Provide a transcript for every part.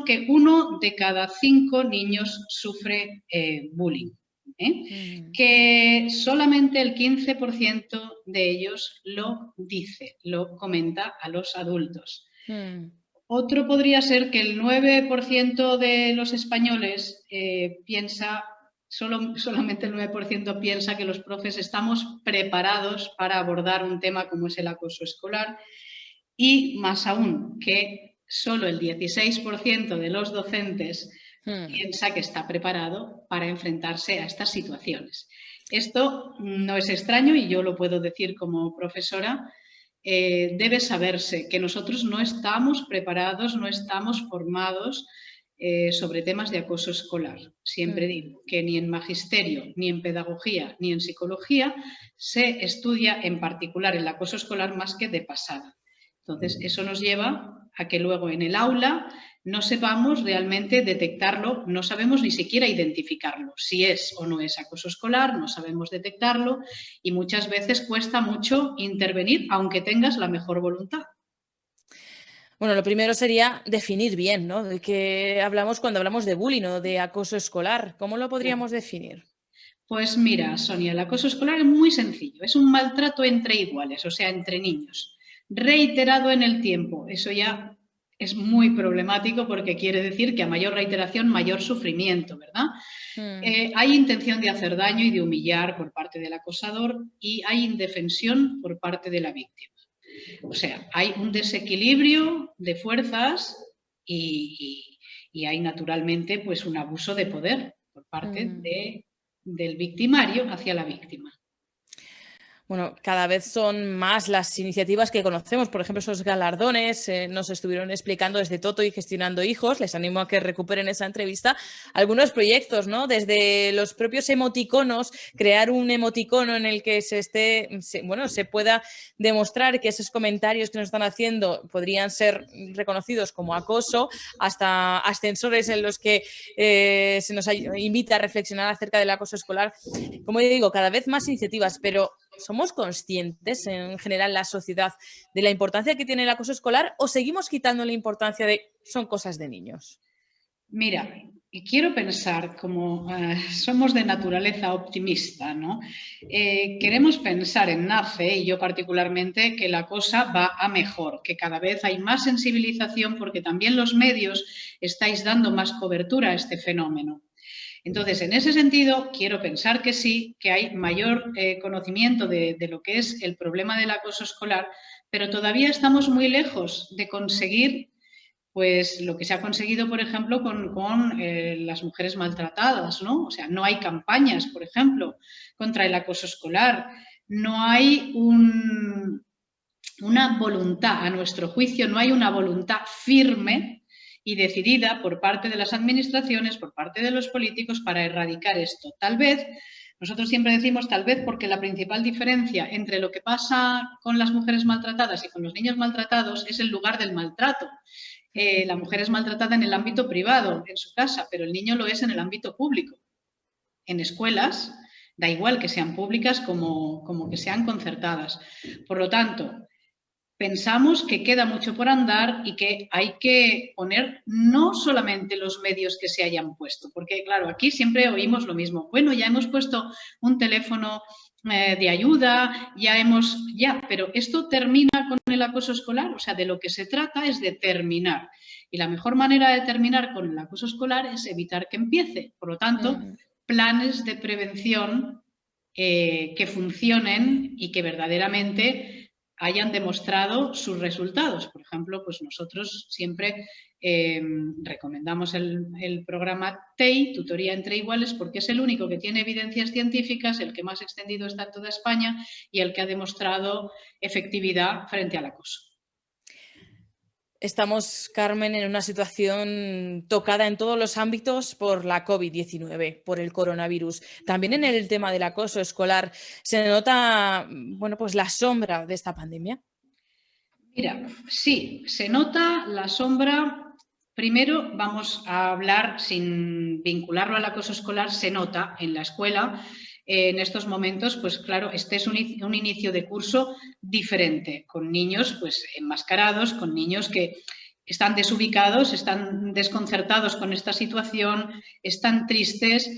que 1 de cada 5 niños sufre bullying. Que solamente el 15% de ellos lo dice, lo comenta a los adultos. Otro podría ser que el 9% de los españoles piensa, solamente el 9% piensa que los profes estamos preparados para abordar un tema como es el acoso escolar, y más aún que solo el 16% de los docentes piensa que está preparado para enfrentarse a estas situaciones. Esto no es extraño y yo lo puedo decir como profesora. Debe saberse que nosotros no estamos preparados, no estamos formados sobre temas de acoso escolar. Siempre digo que ni en magisterio, ni en pedagogía, ni en psicología se estudia en particular el acoso escolar más que de pasada. Entonces, eso nos lleva a que luego en el aula no sepamos realmente detectarlo, no sabemos ni siquiera identificarlo, si es o no es acoso escolar, no sabemos detectarlo y muchas veces cuesta mucho intervenir, aunque tengas la mejor voluntad. Bueno, lo primero sería definir bien, ¿no? De qué hablamos cuando hablamos de bullying o de acoso escolar. ¿Cómo lo podríamos definir? Pues mira, Sonia, el acoso escolar es muy sencillo, es un maltrato entre iguales, o sea, entre niños, reiterado en el tiempo. Eso ya es muy problemático porque quiere decir que a mayor reiteración, mayor sufrimiento, ¿verdad? Hay intención de hacer daño y de humillar por parte del acosador y hay indefensión por parte de la víctima. O sea, hay un desequilibrio de fuerzas y hay naturalmente pues un abuso de poder por parte del victimario hacia la víctima. Bueno, cada vez son más las iniciativas que conocemos. Por ejemplo, esos galardones nos estuvieron explicando desde Toto y Gestionando Hijos. Les animo a que recuperen esa entrevista. Algunos proyectos, ¿no? Desde los propios emoticonos, crear un emoticono en el que se pueda demostrar que esos comentarios que nos están haciendo podrían ser reconocidos como acoso, hasta ascensores en los que se nos invita a reflexionar acerca del acoso escolar. Como digo, cada vez más iniciativas, pero ¿somos conscientes en general la sociedad de la importancia que tiene el acoso escolar o seguimos quitando la importancia de son cosas de niños? Mira, y quiero pensar, como somos de naturaleza optimista, ¿no? Queremos pensar en NACE, y yo particularmente, que la cosa va a mejor, que cada vez hay más sensibilización porque también los medios estáis dando más cobertura a este fenómeno. Entonces, en ese sentido, quiero pensar que sí, que hay mayor conocimiento de lo que es el problema del acoso escolar, pero todavía estamos muy lejos de conseguir pues lo que se ha conseguido, por ejemplo, con las mujeres maltratadas, ¿no? O sea, no hay campañas, por ejemplo, contra el acoso escolar, no hay una voluntad, a nuestro juicio, no hay una voluntad firme y decidida por parte de las administraciones, por parte de los políticos para erradicar esto. Tal vez, nosotros siempre decimos tal vez porque la principal diferencia entre lo que pasa con las mujeres maltratadas y con los niños maltratados es el lugar del maltrato. La mujer es maltratada en el ámbito privado, en su casa, pero el niño lo es en el ámbito público. En escuelas, da igual que sean públicas como que sean concertadas. Por lo tanto, pensamos que queda mucho por andar y que hay que poner no solamente los medios que se hayan puesto, porque claro, aquí siempre oímos lo mismo. Bueno, ya hemos puesto un teléfono de ayuda, pero esto termina con el acoso escolar, o sea, de lo que se trata es de terminar. Y la mejor manera de terminar con el acoso escolar es evitar que empiece. Por lo tanto, planes de prevención que funcionen y que verdaderamente hayan demostrado sus resultados. Por ejemplo, pues nosotros siempre recomendamos el programa TEI, Tutoría entre Iguales, porque es el único que tiene evidencias científicas, el que más extendido está en toda España y el que ha demostrado efectividad frente al acoso. Estamos, Carmen, en una situación tocada en todos los ámbitos por la COVID-19, por el coronavirus. También en el tema del acoso escolar se nota, bueno, pues la sombra de esta pandemia. Mira, sí, se nota la sombra. Primero vamos a hablar, sin vincularlo al acoso escolar, se nota en la escuela. En estos momentos, pues claro, este es un inicio de curso diferente, con niños pues enmascarados, con niños que están desubicados, están desconcertados con esta situación, están tristes.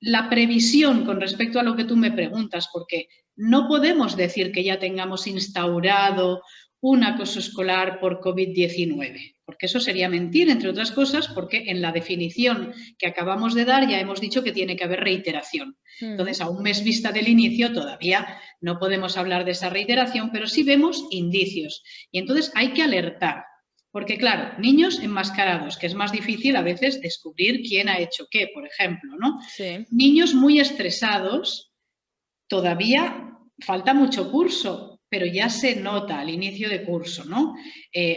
La previsión con respecto a lo que tú me preguntas, porque no podemos decir que ya tengamos instaurado un acoso escolar por COVID-19, porque eso sería mentir, entre otras cosas, porque en la definición que acabamos de dar ya hemos dicho que tiene que haber reiteración. Entonces, a un mes vista del inicio todavía no podemos hablar de esa reiteración, pero sí vemos indicios. Y entonces hay que alertar. Porque, claro, niños enmascarados, que es más difícil a veces descubrir quién ha hecho qué, por ejemplo, ¿no? Sí. Niños muy estresados, todavía falta mucho curso, pero ya se nota al inicio de curso, ¿no?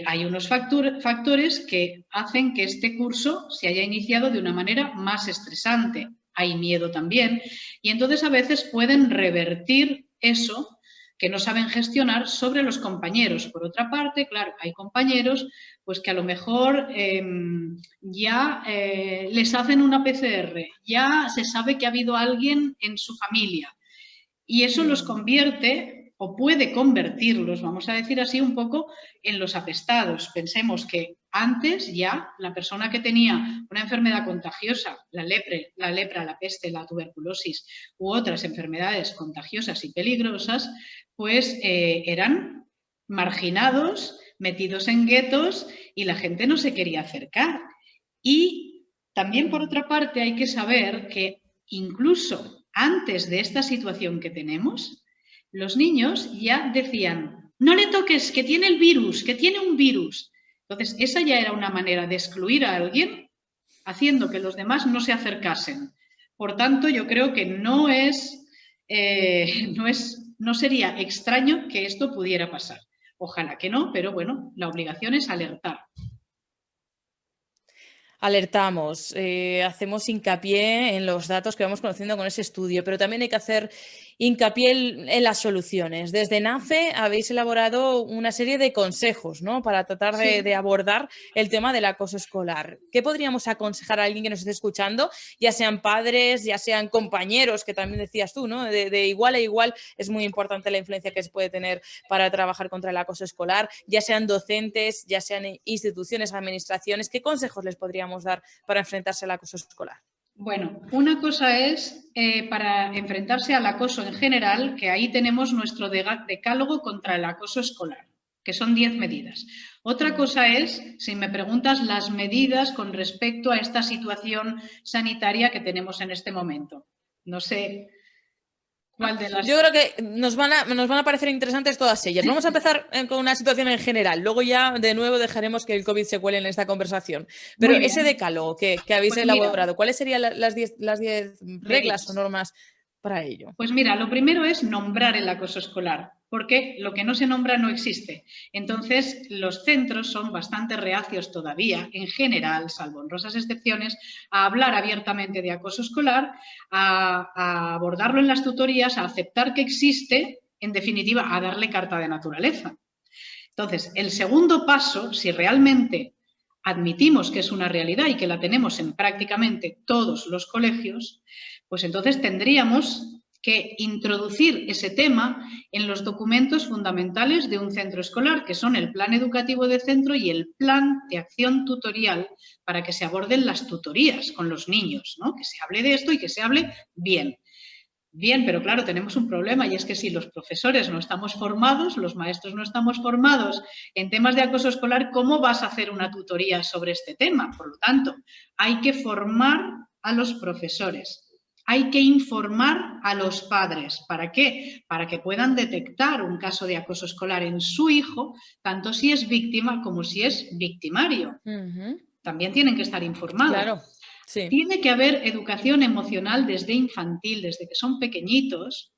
Hay unos factores que hacen que este curso se haya iniciado de una manera más estresante. Hay miedo también. Y entonces a veces pueden revertir eso que no saben gestionar sobre los compañeros. Por otra parte, claro, hay compañeros pues que a lo mejor ya les hacen una PCR, ya se sabe que ha habido alguien en su familia y eso los convierte o puede convertirlos, vamos a decir así, un poco en los apestados. Pensemos que antes ya la persona que tenía una enfermedad contagiosa, la lepra, la peste, la tuberculosis u otras enfermedades contagiosas y peligrosas, pues eran marginados, metidos en guetos y la gente no se quería acercar. Y también, por otra parte, hay que saber que incluso antes de esta situación que tenemos, los niños ya decían, no le toques, que tiene el virus, que tiene un virus. Entonces, esa ya era una manera de excluir a alguien, haciendo que los demás no se acercasen. Por tanto, yo creo que no sería extraño que esto pudiera pasar. Ojalá que no, pero bueno, la obligación es alertar. Alertamos, hacemos hincapié en los datos que vamos conociendo con ese estudio, pero también hay que hacer hincapié en las soluciones. Desde NACE habéis elaborado una serie de consejos, ¿no?, para tratar de abordar el tema del acoso escolar. ¿Qué podríamos aconsejar a alguien que nos esté escuchando, ya sean padres, ya sean compañeros, que también decías tú, ¿no?, de igual a igual es muy importante la influencia que se puede tener para trabajar contra el acoso escolar, ya sean docentes, ya sean instituciones, administraciones? ¿Qué consejos les podríamos dar para enfrentarse al acoso escolar? Bueno, una cosa es para enfrentarse al acoso en general, que ahí tenemos nuestro decálogo contra el acoso escolar, que son 10 medidas. Otra cosa es, si me preguntas, las medidas con respecto a esta situación sanitaria que tenemos en este momento. No sé cuál de las... Yo creo que nos van a parecer interesantes todas ellas. Vamos a empezar con una situación en general. Luego ya de nuevo dejaremos que el COVID se cuele en esta conversación. Pero ese decálogo que habéis elaborado, ¿cuáles serían las 10 reglas o normas para ello? Pues mira, lo primero es nombrar el acoso escolar, porque lo que no se nombra no existe. Entonces, los centros son bastante reacios todavía, en general, salvo honrosas excepciones, a hablar abiertamente de acoso escolar, a abordarlo en las tutorías, a aceptar que existe, en definitiva, a darle carta de naturaleza. Entonces, el segundo paso, si realmente admitimos que es una realidad y que la tenemos en prácticamente todos los colegios, pues entonces tendríamos que introducir ese tema en los documentos fundamentales de un centro escolar, que son el plan educativo de centro y el plan de acción tutorial, para que se aborden las tutorías con los niños, ¿no? Que se hable de esto y que se hable bien. Bien, pero claro, tenemos un problema y es que si los profesores no estamos formados, los maestros no estamos formados en temas de acoso escolar, ¿cómo vas a hacer una tutoría sobre este tema? Por lo tanto, hay que formar a los profesores. Hay que informar a los padres. ¿Para qué? Para que puedan detectar un caso de acoso escolar en su hijo, tanto si es víctima como si es victimario. También tienen que estar informados. Claro, sí. Tiene que haber educación emocional desde infantil, desde que son pequeñitos,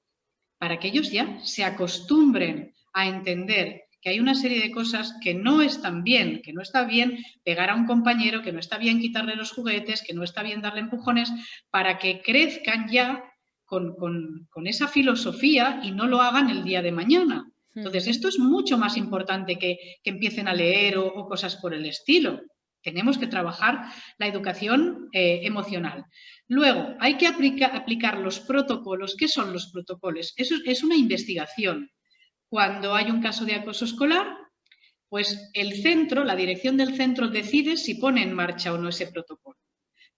para que ellos ya se acostumbren a entender que hay una serie de cosas que no están bien, que no está bien pegar a un compañero, que no está bien quitarle los juguetes, que no está bien darle empujones, para que crezcan ya con esa filosofía y no lo hagan el día de mañana. Entonces, esto es mucho más importante que empiecen a leer o cosas por el estilo. Tenemos que trabajar la educación emocional. Luego, hay que aplicar los protocolos. ¿Qué son los protocolos? Eso es una investigación. Cuando hay un caso de acoso escolar, Pues el centro, la dirección del centro decide si pone en marcha o no ese protocolo.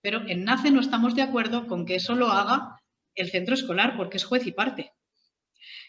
Pero en NACE no estamos de acuerdo con que eso lo haga el centro escolar, porque es juez y parte.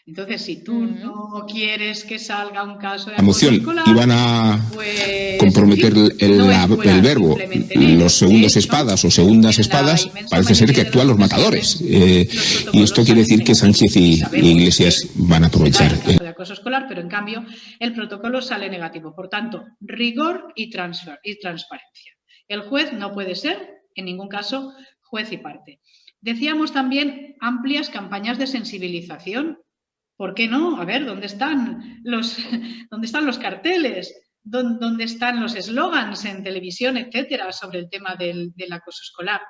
Entonces, si tú no quieres que salga un caso de acoso escolar, iban a pues, comprometer no el verbo, los segundos espadas o segundas espadas, parece ser que actúan los matadores. Y esto quiere decir que Sánchez y Iglesias van a aprovechar. El caso de acoso escolar, pero en cambio el protocolo sale negativo. Por tanto, rigor y transparencia. El juez no puede ser, en ningún caso, juez y parte. Decíamos también amplias campañas de sensibilización. ¿Por qué no? A ver, ¿dónde están los carteles? ¿Dónde están los eslogans en televisión, etcétera, sobre el tema del acoso escolar?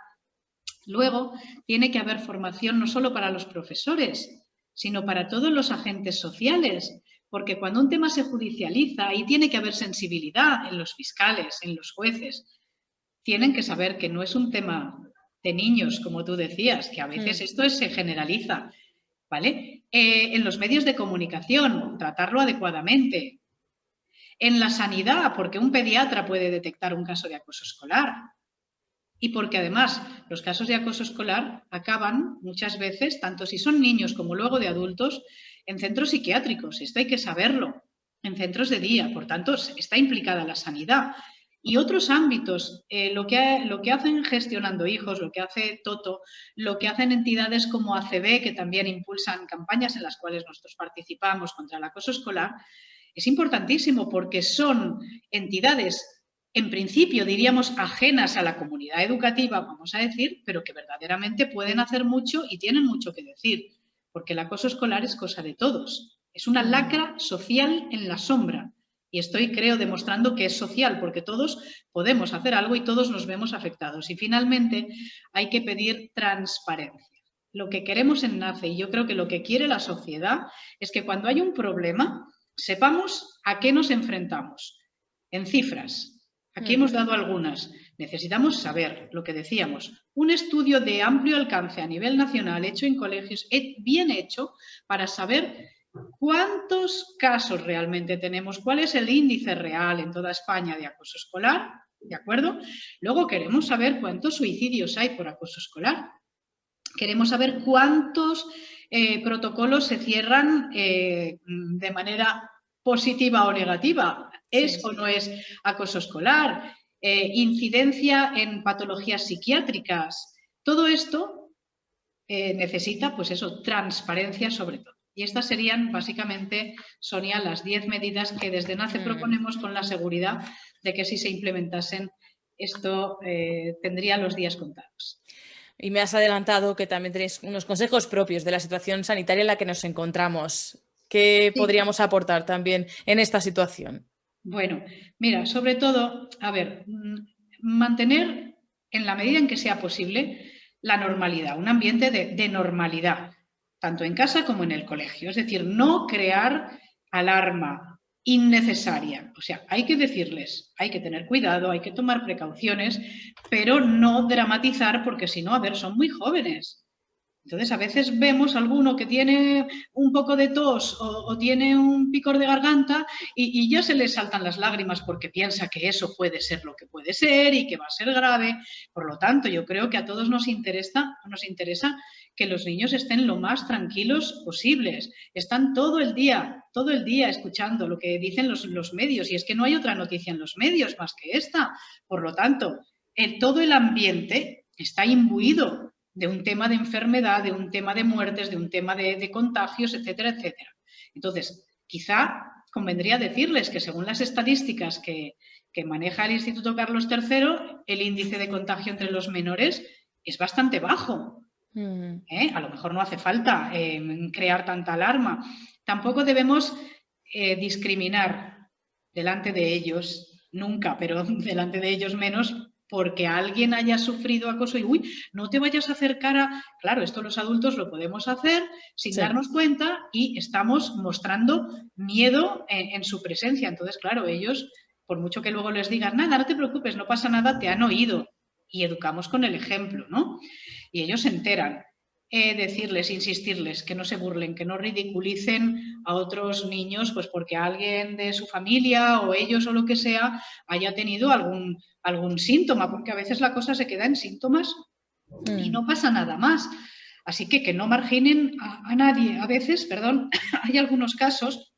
Luego, tiene que haber formación no solo para los profesores, sino para todos los agentes sociales, porque cuando un tema se judicializa, ahí tiene que haber sensibilidad en los fiscales, en los jueces. Tienen que saber que no es un tema de niños, como tú decías, que a veces esto se generaliza, ¿vale? En los medios de comunicación, tratarlo adecuadamente. En la sanidad, porque un pediatra puede detectar un caso de acoso escolar. Y porque además los casos de acoso escolar acaban muchas veces, tanto si son niños como luego de adultos, en centros psiquiátricos. Esto hay que saberlo. En centros de día. Por tanto, está implicada la sanidad. Y otros ámbitos, lo que hacen Gestionando Hijos, lo que hace Toto, lo que hacen entidades como ACB, que también impulsan campañas en las cuales nosotros participamos contra el acoso escolar, es importantísimo porque son entidades, en principio diríamos ajenas a la comunidad educativa, vamos a decir, pero que verdaderamente pueden hacer mucho y tienen mucho que decir, porque el acoso escolar es cosa de todos. Es una lacra social en la sombra. Y estoy, creo, demostrando que es social, porque todos podemos hacer algo y todos nos vemos afectados. Y finalmente hay que pedir transparencia. Lo que queremos en NACE, y yo creo que lo que quiere la sociedad, es que cuando hay un problema, sepamos a qué nos enfrentamos. En cifras, aquí hemos dado algunas. Necesitamos saber lo que decíamos. Un estudio de amplio alcance a nivel nacional, hecho en colegios, bien hecho, para saber ¿cuántos casos realmente tenemos? ¿Cuál es el índice real en toda España de acoso escolar? ¿De acuerdo? Luego queremos saber cuántos suicidios hay por acoso escolar. Queremos saber cuántos protocolos se cierran de manera positiva o negativa. ¿Es o no es acoso escolar? Incidencia en patologías psiquiátricas. Todo esto necesita, pues eso, transparencia sobre todo. Y estas serían básicamente, Sonia, las 10 medidas que desde NACE proponemos con la seguridad de que si se implementasen esto tendría los días contados. Y me has adelantado que también tenéis unos consejos propios de la situación sanitaria en la que nos encontramos. ¿Qué podríamos aportar también en esta situación? Bueno, mira, sobre todo, a ver, mantener en la medida en que sea posible la normalidad, un ambiente de normalidad, tanto en casa como en el colegio. Es decir, no crear alarma innecesaria. O sea, hay que decirles, hay que tener cuidado, hay que tomar precauciones, pero no dramatizar porque si no, a ver, son muy jóvenes. Entonces, a veces vemos alguno que tiene un poco de tos o tiene un picor de garganta y ya se le saltan las lágrimas porque piensa que eso puede ser lo que puede ser y que va a ser grave. Por lo tanto, yo creo que a todos nos interesa que los niños estén lo más tranquilos posibles. Están todo el día escuchando lo que dicen los medios y es que no hay otra noticia en los medios más que esta. Por lo tanto, todo el ambiente está imbuido de un tema de enfermedad, de un tema de muertes, de un tema de contagios, etcétera, etcétera. Entonces, quizá convendría decirles que según las estadísticas que maneja el Instituto Carlos III, el índice de contagio entre los menores es bastante bajo. A lo mejor no hace falta crear tanta alarma. Tampoco debemos discriminar delante de ellos, nunca, pero delante de ellos menos, porque alguien haya sufrido acoso y, uy, no te vayas a acercar a... Claro, esto los adultos lo podemos hacer sin darnos cuenta y estamos mostrando miedo en su presencia. Entonces, claro, ellos, por mucho que luego les digan, nada, no te preocupes, no pasa nada, te han oído. Y educamos con el ejemplo, ¿no? Y ellos se enteran. decirles, insistirles, que no se burlen, que no ridiculicen a otros niños, pues porque alguien de su familia o ellos o lo que sea haya tenido algún síntoma, porque a veces la cosa se queda en síntomas y no pasa nada más. Así que no marginen a nadie. A veces, perdón, hay algunos casos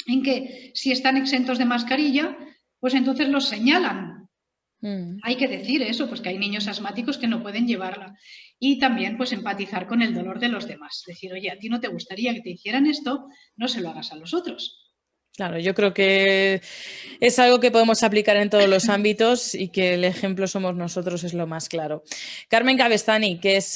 en que si están exentos de mascarilla, pues entonces los señalan. Hay que decir eso, pues que hay niños asmáticos que no pueden llevarla. Y también pues empatizar con el dolor de los demás. Decir, oye, a ti no te gustaría que te hicieran esto, no se lo hagas a los otros. Claro, yo creo que es algo que podemos aplicar en todos los ámbitos y que el ejemplo somos nosotros, es lo más claro. Carmen Cabestany, que es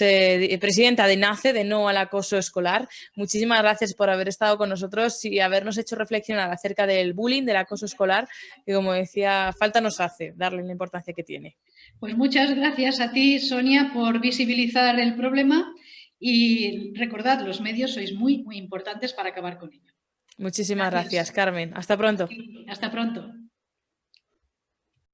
presidenta de NACE, de No al Acoso Escolar, muchísimas gracias por haber estado con nosotros y habernos hecho reflexionar acerca del bullying, del acoso escolar, que como decía, falta nos hace darle la importancia que tiene. Pues muchas gracias a ti, Sonia, por visibilizar el problema y recordad, los medios sois muy, muy importantes para acabar con ello. Muchísimas gracias, Carmen. Hasta pronto. Hasta pronto.